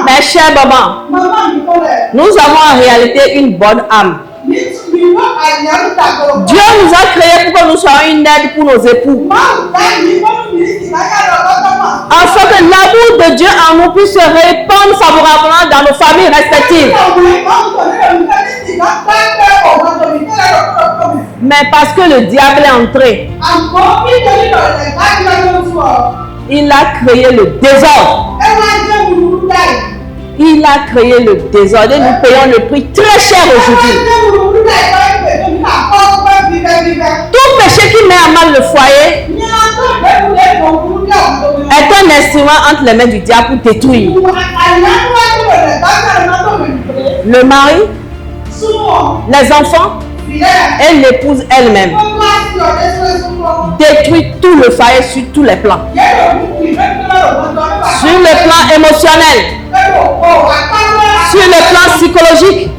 Mes chers mamans, nous avons en réalité une bonne âme. Dieu nous a créés pour que nous soyons une aide pour nos époux. Afin que l'amour de Dieu en nous puisse se répandre favorablement dans nos familles respectives. Mais parce que le diable est entré, il a créé le désordre. Il a créé le désordre et nous payons le prix très cher aujourd'hui. Tout péché qui met à mal le foyer est un instrument entre les mains du diable pour détruire le mari, les enfants et l'épouse elle-même. Détruit tout le foyer sur tous les plans. Sur le plan émotionnel, sur le plan psychologique,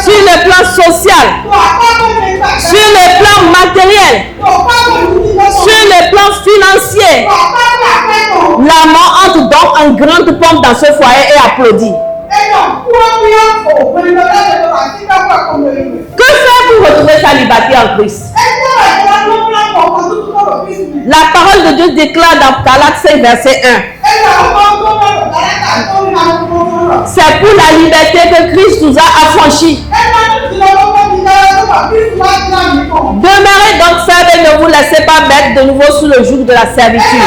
sur le plan social, sur le plan matériel, sur le plan financier. L'amour entre donc en grande pompe dans ce foyer et applaudit. Que faire pour retrouver sa liberté en Christ? La parole de Dieu déclare dans Galates 5, verset 1. C'est pour la liberté que Christ nous a affranchis. Demeurez donc fermes et ne vous laissez pas mettre de nouveau sous le joug de la servitude.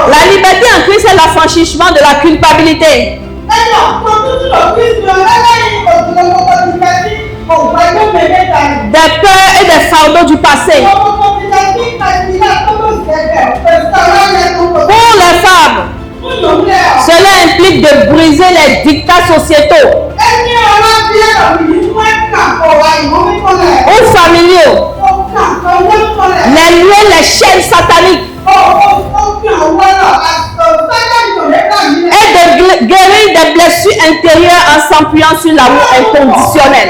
La liberté en Christ est l'affranchissement de la culpabilité, des peurs et des fardeaux du passé. Pour les femmes, cela implique de briser les dictats sociétaux ou familiaux, les liens, les chaînes sataniques, et de guérir des blessures intérieures en s'appuyant sur l'amour inconditionnel.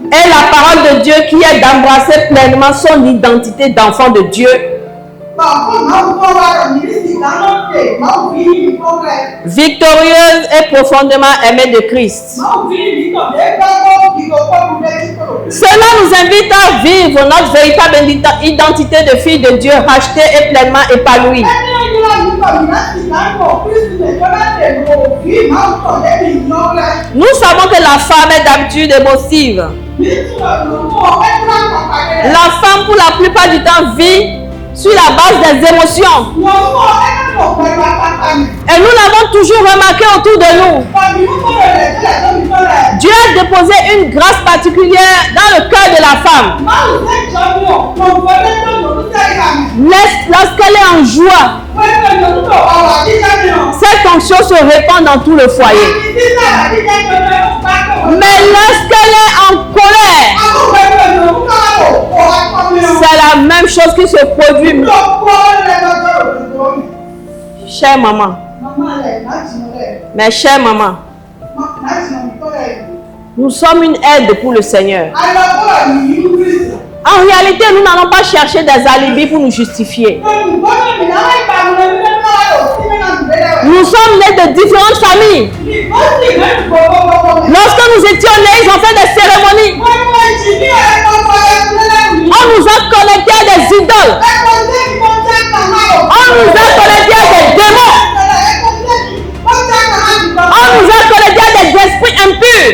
Et la parole de Dieu qui est d'embrasser pleinement son identité d'enfant de Dieu. Victorieuse et profondément aimée de Christ. Cela nous invite à vivre notre véritable identité de fille de Dieu, rachetée et pleinement épanouie. Nous savons que la femme est d'habitude émotive. La femme, pour la plupart du temps, vit sur la base des émotions. Et nous l'avons toujours remarqué autour de nous. Dieu a déposé une grâce particulière dans le cœur de la femme. Lorsqu'elle est en joie, cette onction se répand dans tout le foyer. Mais lorsqu'elle est en colère, c'est la même chose qui se produit. Chère maman, mes chères mamans, nous sommes une aide pour le Seigneur. En réalité, nous n'allons pas chercher des alibis pour nous justifier. Nous sommes nés de différentes familles. Lorsque nous étions nés, ils ont fait des cérémonies. On nous a connectés à des idoles. On nous a connectés à des démons. On nous a connectés à des esprits impurs.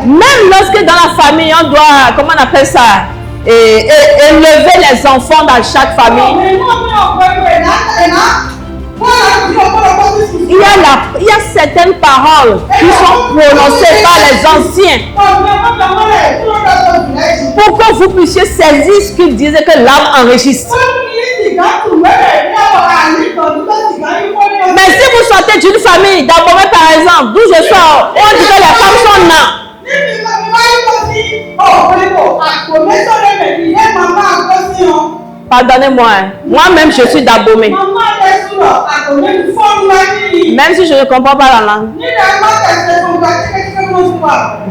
Même lorsque dans la famille, on doit, comment on appelle ça, élever les enfants dans chaque famille. Il y a certaines paroles qui sont prononcées par les anciens pour que vous puissiez saisir ce qu'ils disaient que l'âme enregistre. Mais si vous sortez d'une famille, d'abord par exemple, d'où je sors, on dit que les femmes sont nains. Pardonnez-moi, moi-même je suis d'Abomey. Même si je ne comprends pas la langue,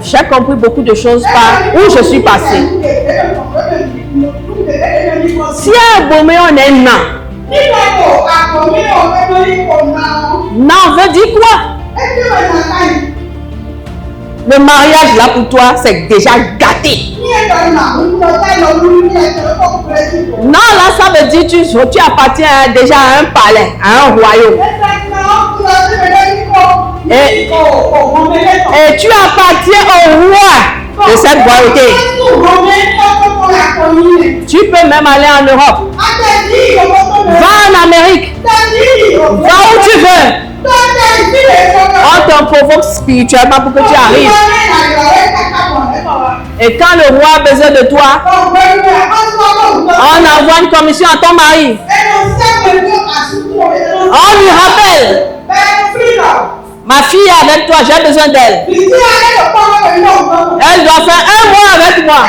j'ai compris beaucoup de choses par où je suis passé. Si un Bomé, on est nain. Non, veut dire quoi? Le mariage là pour toi, c'est déjà gâté. Non, là, ça veut dire que tu appartiens déjà à un palais, à un royaume. Et tu appartiens au roi de cette royauté. Tu peux même aller en Europe. Va en Amérique. Va où tu veux. On te provoque spirituellement pour que tu arrives. Et quand le roi a besoin de toi, on envoie une commission à ton mari. On lui rappelle: ma fille est avec toi, j'ai besoin d'elle. Elle doit faire 1 mois avec moi.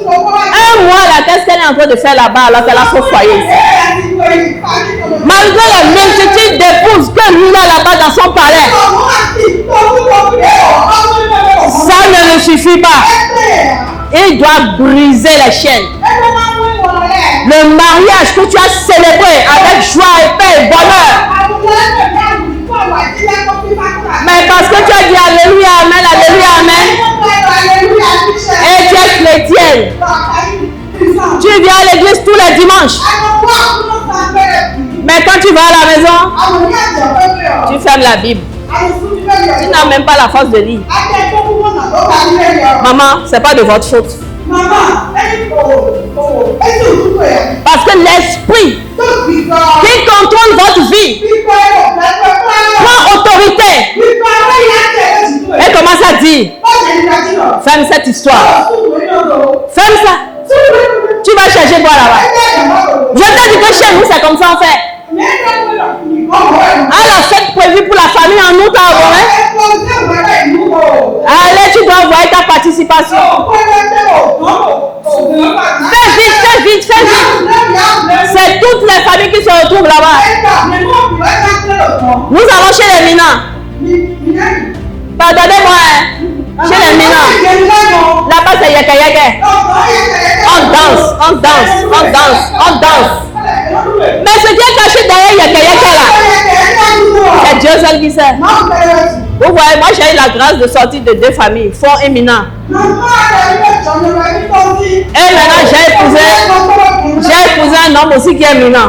1 mois là, qu'est-ce qu'elle est en train de faire là-bas alors qu'elle a son foyer ici? Malgré la multitude d'épouses que lui a là-bas dans son palais, ça ne lui suffit pas. Il doit briser les chaînes. Le mariage que tu as célébré avec joie et paix et bonheur, mais parce que tu as dit alléluia, amen, et tu es chrétienne, tu viens à l'église tous les dimanches, mais quand tu vas à la maison, tu fermes la Bible. Tu n'as même pas la force de lire. Maman, c'est pas de votre faute. Parce que l'esprit qui contrôle votre vie prend autorité et commence à dire: ferme cette histoire. Ferme ça. Tu vas chercher quoi là-bas? Je t'ai dit que chez nous c'est comme ça on fait. À la fête prévue pour la famille en août, allez, tu dois envoyer ta participation. Fais vite, fais vite, fais vite. C'est toutes les familles qui se retrouvent là-bas. Nous allons chez les Mina. Pardonnez-moi, chez les Mina. Là-bas c'est yaka yaka. On danse, on danse, on danse, on danse. Mais ce qui est caché derrière yaka yaka là, c'est Dieu seul qui sait. Vous voyez, moi j'ai eu la grâce de sortir de 2 familles, Fort et Mina. Et maintenant j'ai épousé un homme aussi qui est Mina.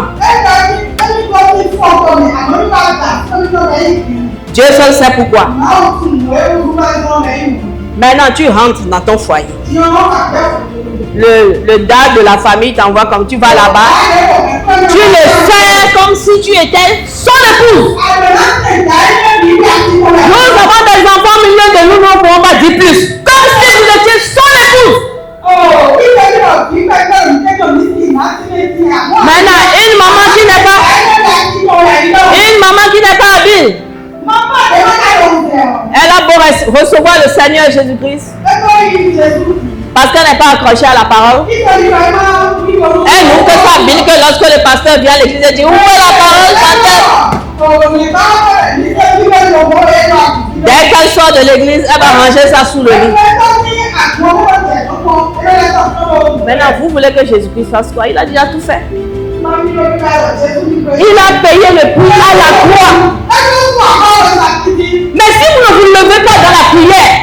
Dieu seul sait pourquoi. Maintenant tu rentres dans ton foyer. Le dad de la famille t'envoie comme tu vas là-bas. Tu le fais comme si tu étais son épouse. Nous avons des enfants, millions de nous ne pouvons pas dire plus. Comme si vous étiez son épouse. Maintenant, une maman qui n'est pas habile. Elle a beau recevoir le Seigneur Jésus-Christ, parce qu'elle n'est pas accrochée à la parole. Elle n'ouvre que sa Bible que lorsque le pasteur vient à l'église et dit: où est la parole, pasteur? Dès qu'elle sort de l'église, elle va ranger ça sous le lit. Maintenant, vous voulez que Jésus-Christ fasse quoi? Il a déjà tout fait. Il a payé le prix à la croix. Mais si vous ne vous levez pas dans la prière,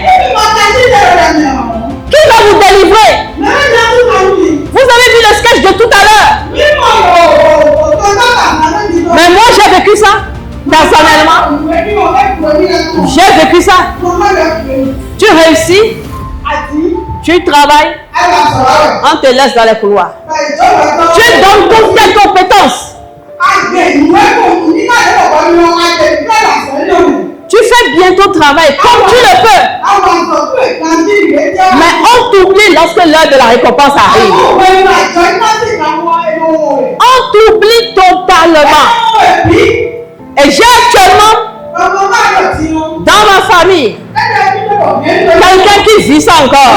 qui va vous délivrer? Vous avez vu le sketch de tout à l'heure. Mais moi j'ai vécu ça personnellement. J'ai vécu ça. Tu réussis, tu travailles, on te laisse dans les couloirs. Tu donnes toutes tes compétences. Tu fais bien ton travail comme tu le peux. Mais on t'oublie lorsque l'heure de la récompense arrive. On t'oublie totalement. Et j'ai actuellement dans ma famille quelqu'un qui vit ça encore.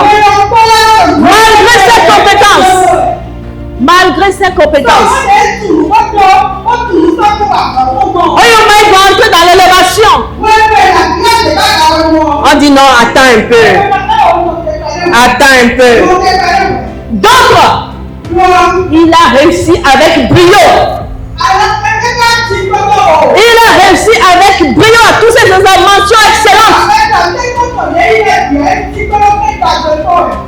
Malgré ses compétences. il faut entrer dans l'élévation. On dit non, attends un peu. Attends un peu. D'autres, il a réussi avec brio. Il a réussi avec brio à tous ces mentions excellentes.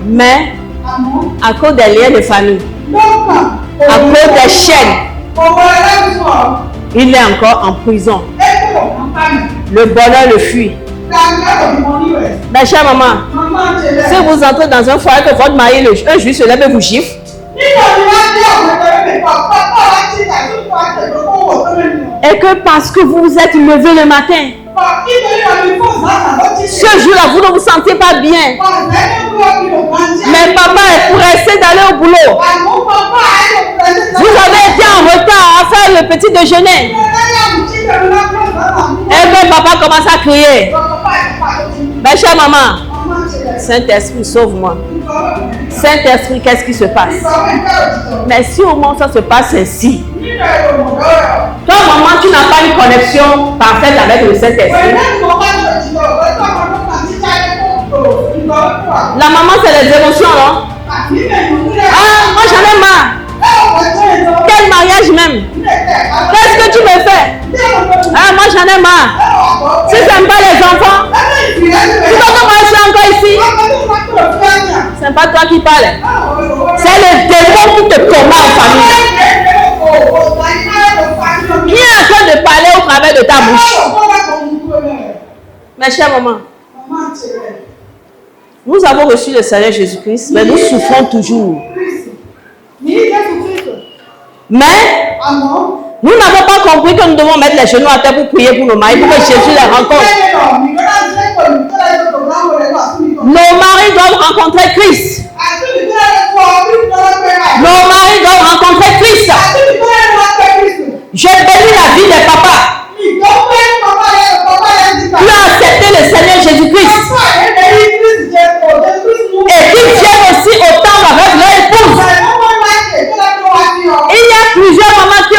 Mais, à cause des liens de famille, à cause des chaînes, il est encore en prison. Le bonheur le fuit. Ma chère maman, si vous entrez dans un foyer que votre mari un jour se lève et vous gifle, et que parce que vous vous êtes levé le matin, ce jour-là, vous ne vous sentez pas bien. Mais papa est pressé d'aller au boulot. Vous avez été en retard à faire le petit déjeuner. Et bien papa commence à crier. Ma chère maman, Saint-Esprit, sauve-moi. Saint-Esprit, qu'est-ce qui se passe? Mais si au moins ça se passe ainsi, toi, maman, tu n'as pas une connexion parfaite avec le Saint-Esprit. La maman, c'est les émotions, non? Ah, moi j'en ai marre. Quel mariage même? Qu'est-ce que tu me fais? Ah, moi j'en ai marre. Si c'est pas les enfants, tu vois comment je suis encore ici? C'est pas toi qui parles. C'est le démon qui te combat en famille. Qui est en train de parler au travers de ta bouche? Mes chères mamans, nous avons reçu le Seigneur Jésus-Christ, mais nous souffrons toujours. Mais nous n'avons pas compris que nous devons mettre les genoux à terre pour prier pour nos maris, pour que Jésus les rencontre.